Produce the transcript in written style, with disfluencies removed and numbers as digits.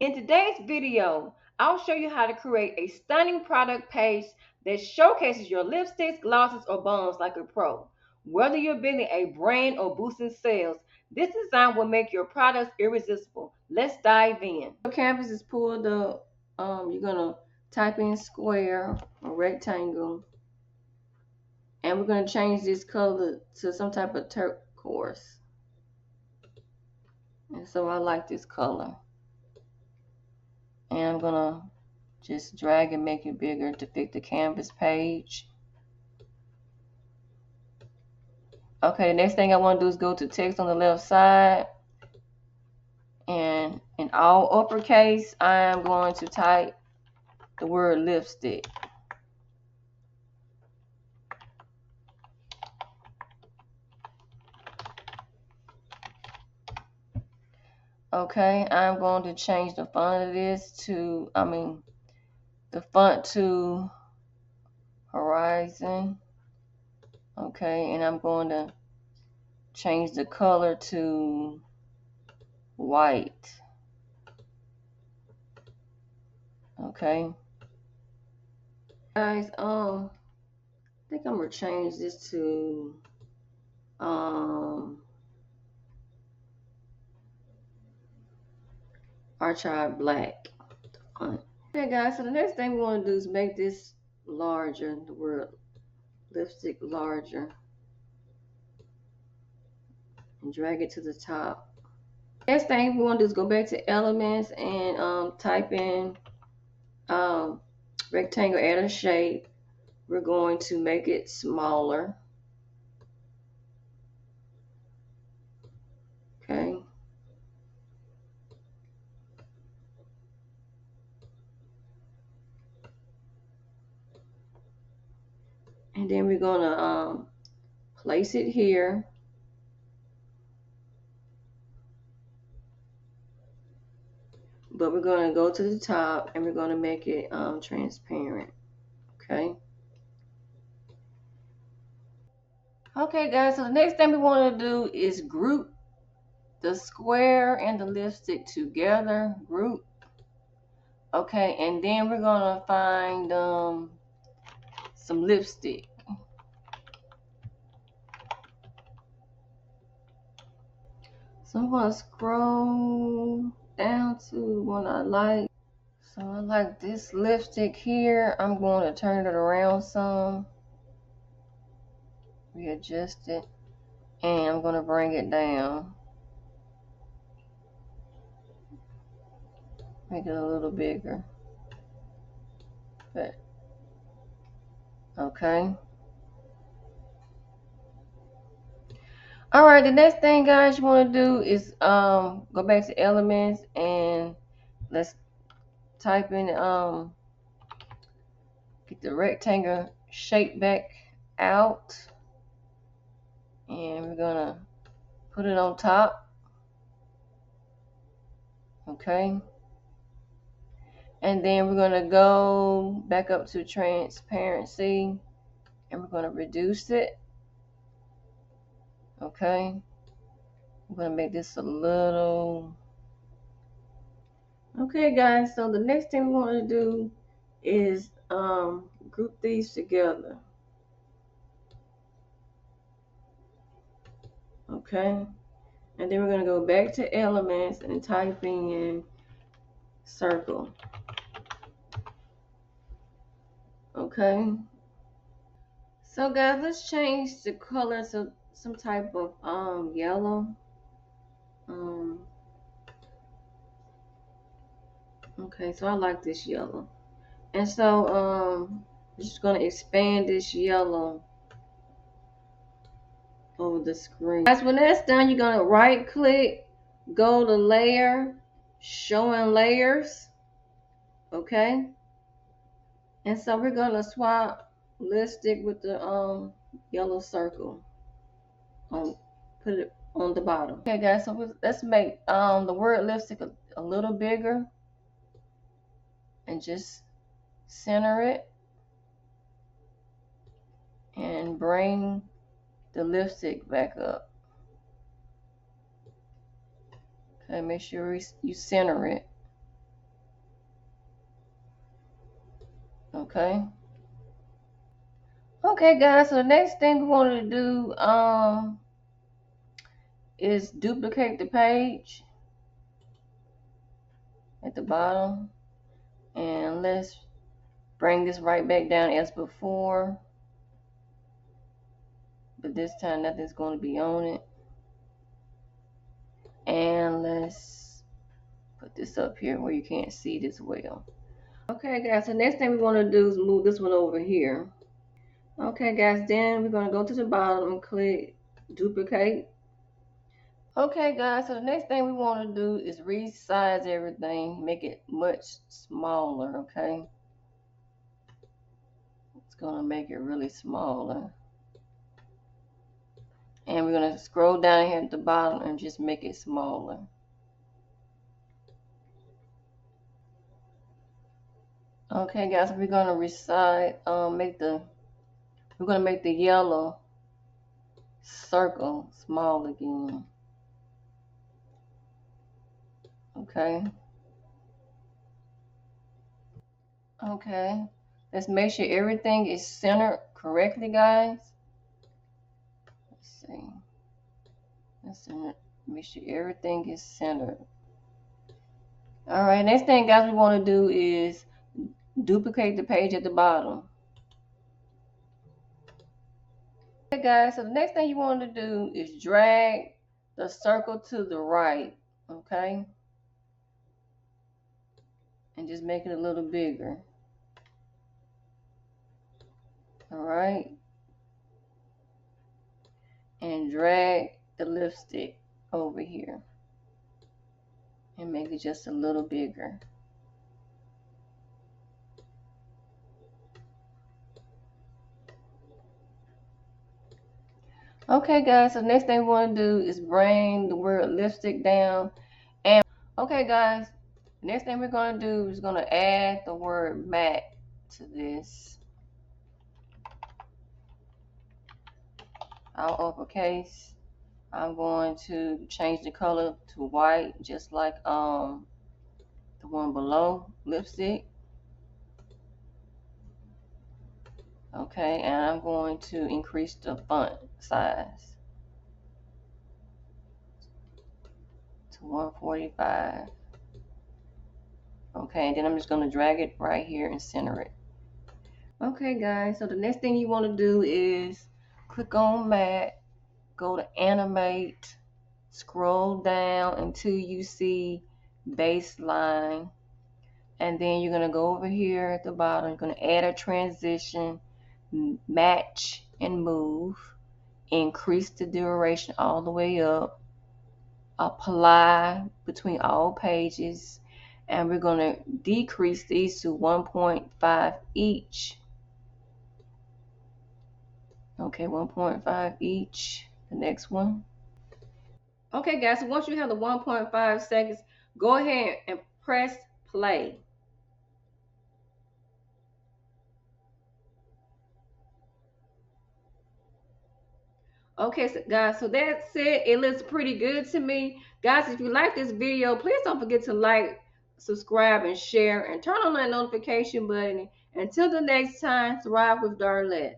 In today's video, I'll show you how to create a stunning product page that showcases your lipsticks, glosses, or balms like a pro. Whether you're building a brand or boosting sales, this design will make your products irresistible. Let's dive in. Your canvas is pulled up. You're gonna type in square or rectangle, and we're gonna change this color to some type of turquoise. And so I like this color. And I'm gonna just drag and make it bigger to fit the canvas page. Okay, the next thing I want to do is go to text on the left side, and in all uppercase I am going to type the word lipstick. Okay, I'm going to change the font of this to, the font to Horizon. Okay, and I'm going to change the color to white. Okay. Guys, I think I'm gonna change this to Archive Black. Okay guys, so the next thing we want to do is make this larger, the word lipstick larger, and drag it to the top. Next thing we want to do is go back to elements and type in rectangle, add a shape. We're going to make it smaller. Okay. And then we're gonna place it here. But we're going to go to the top and we're going to make it transparent. Okay. Okay guys, so the next thing we want to do is group the square and the lipstick together. Group. Okay, and then we're going to find some lipstick. So I'm going to scroll down to one I like. So I like this lipstick here. I'm going to turn it around some. Readjust it. And I'm going to bring it down. Make it a little bigger. But, okay. Alright, the next thing guys you want to do is go back to elements and let's type in get the rectangle shape back out, and we're gonna put it on top. Okay, and then we're gonna go back up to transparency and we're gonna reduce it. Okay, I'm gonna make this a little. Okay guys, so the next thing we want to do is group these together. Okay, and then we're going to go back to elements and type in circle. Okay, so guys, let's change the color to some type of yellow. Okay, so I like this yellow, and so I'm just going to expand this yellow over the screen. Guys, when that's done, you're going to right click, go to layer, showing layers. Okay, and so we're going to swap lipstick with the yellow circle. Put it on the bottom. Okay guys, so let's make the word lipstick a little bigger and just center it and bring the lipstick back up. Okay, make sure you center it. Okay. Okay, guys. So the next thing we want to do is duplicate the page at the bottom, and let's bring this right back down as before, but this time nothing's going to be on it. And let's put this up here where you can't see it as well. Okay, guys, so next thing we want to do is move this one over here. Okay, guys, then we're going to go to the bottom and click duplicate. Okay, guys, so the next thing we want to do is resize everything, make it much smaller, okay? It's going to make it really smaller. And we're going to scroll down here at the bottom and just make it smaller. Okay, guys, we're going to resize, we're going to make the yellow circle small again. Okay. Okay. Let's make sure everything is centered correctly, guys. Let's see. Let's make sure everything is centered. All right. Next thing, guys, we want to do is duplicate the page at the bottom. Okay, guys. So the next thing you want to do is drag the circle to the right. Okay. And just make it a little bigger. All right. And drag the lipstick over here and make it just a little bigger. Okay, guys, so next thing we want to do is bring the word lipstick down. And okay, guys, next thing we're going to do is going to add the word matte to this. All uppercase. I'm going to change the color to white, just like the one below, lipstick. Okay, and I'm going to increase the font size to 145. Okay, and then I'm just going to drag it right here and center it. Okay, guys, so the next thing you want to do is click on matte, go to animate, scroll down until you see baseline, and then you're going to go over here at the bottom. You're going to add a transition, match and move, increase the duration all the way up, apply between all pages, and we're going to decrease these to 1.5 each. Okay, 1.5 each. The next one. Okay, guys, so once you have the 1.5 seconds, go ahead and press play. Okay, so guys, so that's it. It looks pretty good to me. Guys, if you like this video, please don't forget to like, subscribe, and share, and turn on that notification button. Until the next time, thrive with Darlette.